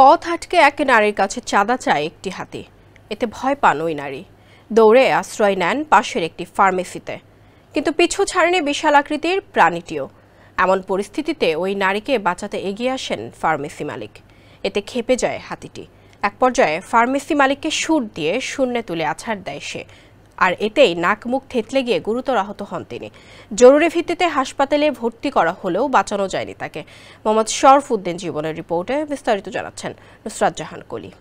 পথ আটকে এক নারীর কাছে চাঁদা চায় একটি হাতি। এতে ভয় পান ওই নারী। দৌড়ে আশ্রয় নেন পাশের একটি ফার্মেসিতে, কিন্তু পিছু ছাড়েনি বিশাল আকৃতির প্রাণীটিও। এমন পরিস্থিতিতে ওই নারীকে বাঁচাতে এগিয়ে আসেন ফার্মেসি মালিক। এতে ক্ষেপে যায় হাতিটি। এক পর্যায়ে ফার্মেসি মালিককে শুঁড় দিয়ে শূন্যে তুলে আছাড় দেয় সে, আর এতেই নাক মুখ থেতলে গিয়ে গুরুতর আহত হন তিনি। জরুরি ভিত্তিতে হাসপাতালে ভর্তি করা হলেও বাঁচানো যায়নি তাকে। মোহাম্মদ শরফুদ্দিন জীবনের রিপোর্টে বিস্তারিত জানাচ্ছেন নুসরাত জাহান কলি।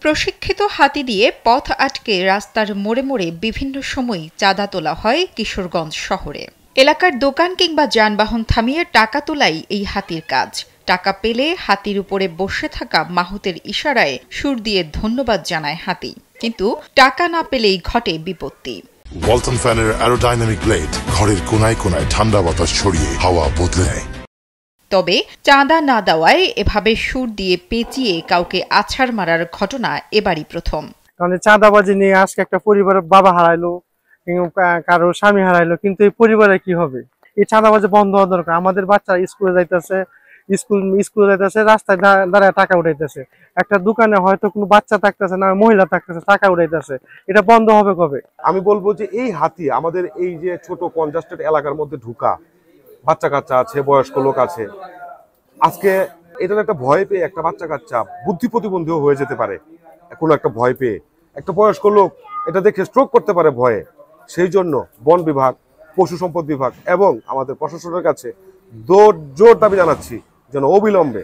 প্রশিক্ষিত হাতি দিয়ে পথ আটকে রাস্তার মোড়ে মোড়ে বিভিন্ন সময় চাঁদা তোলা হয় কিশোরগঞ্জ শহরে। এলাকার দোকান কিংবা যানবাহন থামিয়ে টাকা তোলাই এই হাতির কাজ। টাকা পেলে হাতির উপরে বসে থাকা মাহুতের ইশারায় সুর দিয়ে ধন্যবাদ জানায় হাতি, কিন্তু টাকা না পেলেই ঘটে বিপত্তি। ওয়ালটন ফ্যানের অ্যারোডাইনামিক ব্লেড ঘরের কোনায় কোনায় ঠান্ডা বাতাস ছড়িয়ে হাওয়া বদলে নেয়। তবে চাঁদা না দেওয়ায় এভাবে সুর দিয়ে পেঁচিয়ে কাউকে আছাড় মারার ঘটনা এবারই প্রথম। কারণ চাঁদাবাজি নিয়ে আজকে একটা পরিবারের বাবা হারাইলো, কারো স্বামী হারাইলো, কিন্তু এই পরিবারে কি হবে? এই চাঁদাবাজি বন্ধ হওয়া দরকার। আমাদের বাচ্চারা স্কুলে যাইতেছে, রাস্তায় দাঁড়ায় টাকা উঠাইতেছে। একটা দোকানে হয়তো কোনো বাচ্চা থাকতেছে না, মহিলা থাকতেছে, টাকা উঠাইতেছে। এটা বন্ধ হবে কবে? আমি বলবো যে এই হাতি আমাদের এই যে ছোট কনজাস্টেড এলাকার মধ্যে ঢুকা, বাচ্চা কাচ্চা আছে, বয়স্ক লোক আছে, আজকে এটার একটা ভয় পেয়ে একটা বাচ্চা কাচ্চা বুদ্ধি প্রতিবন্ধীও হয়ে যেতে পারে। কোনো একটা ভয় পেয়ে একটা বয়স্ক লোক এটা দেখে স্ট্রোক করতে পারে ভয়ে। সেই জন্য বন বিভাগ, পশু সম্পদ বিভাগ এবং আমাদের প্রশাসনের কাছে জোর দাবি জানাচ্ছি যেন অবিলম্বে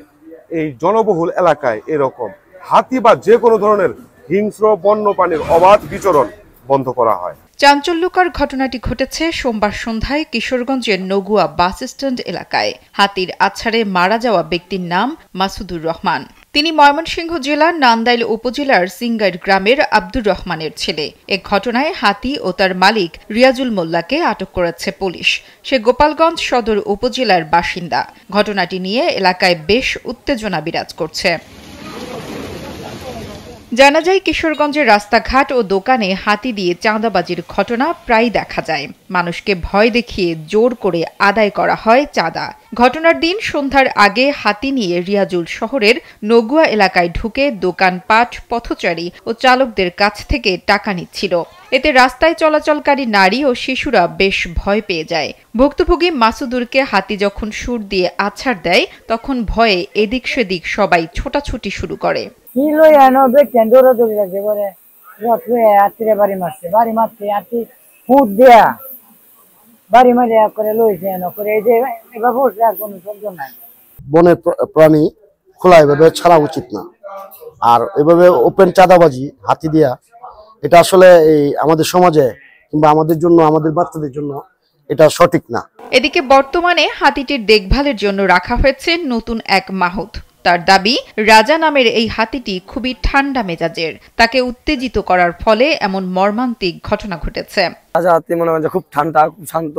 এই জনবহুল এলাকায় এরকম হাতি বা যে কোনো ধরনের হিংস্র বন্যপ্রাণীর অবাধ বিচরণ বন্ধ করা হয়। চাঞ্চল্যকর ঘটনাটি ঘটেছে সোমবার সন্ধ্যায় কিশোরগঞ্জের নগুয়া বাস স্ট্যান্ড এলাকায়। হাতির আছাড়ে মারা যাওয়া ব্যক্তির নাম মাসুদুর রহমান। তিনি ময়মনসিংহ জেলার নান্দাইল উপজেলার সিঙ্গাইর গ্রামের আব্দুর রহমানের ছেলে। এ ঘটনায় হাতি ও তার মালিক রিয়াজুল মোল্লাকে আটক করেছে পুলিশ। সে গোপালগঞ্জ সদর উপজেলার বাসিন্দা। ঘটনাটি নিয়ে এলাকায় বেশ উত্তেজনা বিরাজ করছে। জানা যায়, কিশোরগঞ্জের রাস্তাঘাট ও দোকানে হাতি দিয়ে চাঁদাবাজির ঘটনা প্রায় দেখা যায়। মানুষকে ভয় দেখিয়ে জোর করে আদায় করা হয় চাঁদা। ঘটনার দিন সন্ধ্যার আগে হাতি নিয়ে রিয়াজুল শহরের নগুয়া এলাকায় ঢুকে দোকানপাট, পথচারী ও চালকদের কাছ থেকে টাকা নিচ্ছিল। এতে রাস্তায় চলাচলকারী নারী ও শিশুরা বেশ ভয় পেয়ে যায়। ভুক্তভোগী মাসুদুরকে হাতি যখন সুর দিয়ে আছাড় দেয়, তখন ভয়ে এদিক সেদিক সবাই ছোটাছুটি শুরু করে। বনের প্রাণী খোলা এভাবে ছাড়া উচিত না, আর এভাবে ওপেন চাঁদাবাজি হাতি দিয়া, এটা আসলে এই আমাদের সমাজে কিংবা আমাদের জন্য, আমাদের বাচ্চাদের জন্য এটা সঠিক না। এদিকে বর্তমানে হাতিটির দেখভালের জন্য রাখা হয়েছে নতুন এক মাহুত। তার দাবি, রাজা নামের এই হাতিটি খুবই ঠান্ডা মেজাজের। তাকে উত্তেজিত করার ফলে এমন মর্মান্তিক ঘটনা ঘটেছে। রাজা হাতি মনে হয় খুব ঠান্ডা, খুব শান্ত।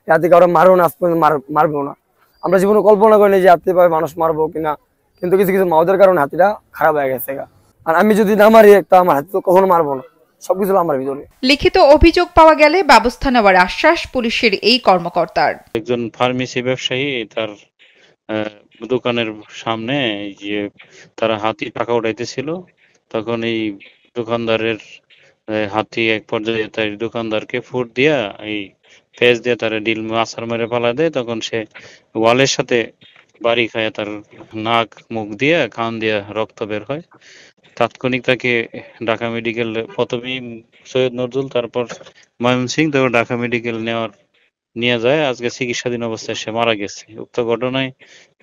হাতি কারো মারবো না, মারবো না। আমরা জীবনে কল্পনা করিনি যে হাতি পাবে মানুষ মারবো কিনা, কিন্তু কিছু কিছু মাহুদের কারণে হাতিটা খারাপ হয়ে গেছে। আর আমি যদি না মারি একটা, আমার হাতি তো কখনো মারবো না। সবকিছু আমার ভিতরে। লিখিত অভিযোগ পাওয়া গেলে ব্যবস্থা নেওয়ার আশ্বাস পুলিশের এই কর্মকর্তার। একজন ফার্মেসি ব্যবসায়ী তার দোকানের সামনে যে তারা হাতি টাকা উঠাইতেছিল, তখন এই দোকানদারের হাতি এক পর্যায়ে তার দোকানদারকে ফুট দিয়া এই পেঁচ দিয়ে তার ডিল আছাড় মেরে পালা দেয়। তখন সে ওয়ালের সাথে বাড়ি খায়, তার নাক মুখ দিয়ে কান দিয়ে রক্ত বের হয়। তাৎক্ষণিক তাকে ঢাকা মেডিকেল, প্রথমেই সৈয়দ নজরুল, তারপর ময়মনসিংহ, তারপর ঢাকা মেডিকেল নিয়ে যায়। আজকে চিকিৎসাধীন অবস্থায় সে মারা গেছে। উক্ত ঘটনায়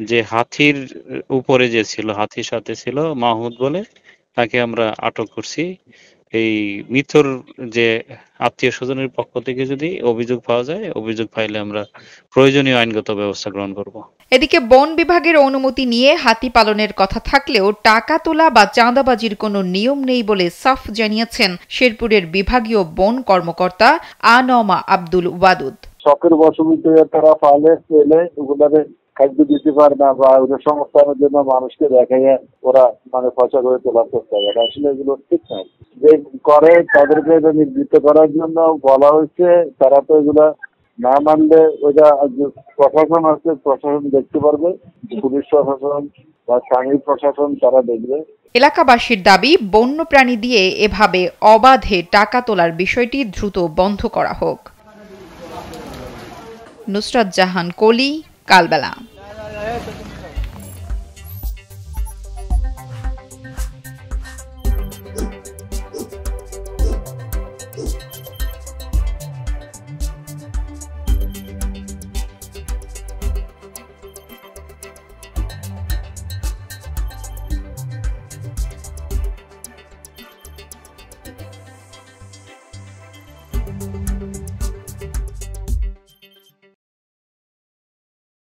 যে হাতির উপরে যে ছিল, হাতির সাথে ছিল মাহুদ বলে, তাকে আমরা আটক করছি। এই মৃত্যুর যে আত্মীয় স্বজনের পক্ষ থেকে যদি অভিযোগ পাওয়া যায়, অভিযোগ পাইলে আমরা প্রয়োজনীয় আইনগত ব্যবস্থা গ্রহণ করব। এদিকে বন বিভাগের অনুমতি নিয়ে হাতি পালনের কথা থাকলেও টাকা তোলা বা চাঁদাবাজির কোনো নিয়ম নেই বলে সাফ জানিয়েছেন শেরপুরের বিভাগীয় বন কর্মকর্তা আনমা আব্দুল ওয়াদুদ। শখের বশবর্তী তারা পালে পেলে ওগুলাকে খাদ্য দিতে পারে না, বা ওদের সংস্থানের জন্য মানুষকে দেখাইয়া ওরা পয়সা করে তোলার চেষ্টা করে। আসলে এগুলো ঠিক নয়। যে করে তাদেরকে নিবৃত্ত করার জন্য বলা হয়েছে, তারা তো এগুলা না মানলে ওইটা প্রশাসন আছে, প্রশাসন দেখতে পারবে, পুলিশ প্রশাসন বা স্থানীয় প্রশাসন তারা দেখবে। এলাকাবাসীর দাবি, বন্যপ্রাণী দিয়ে এভাবে অবাধে টাকা তোলার বিষয়টি দ্রুত বন্ধ করা হোক। নুসরাত জাহান কলি, কালবেলা।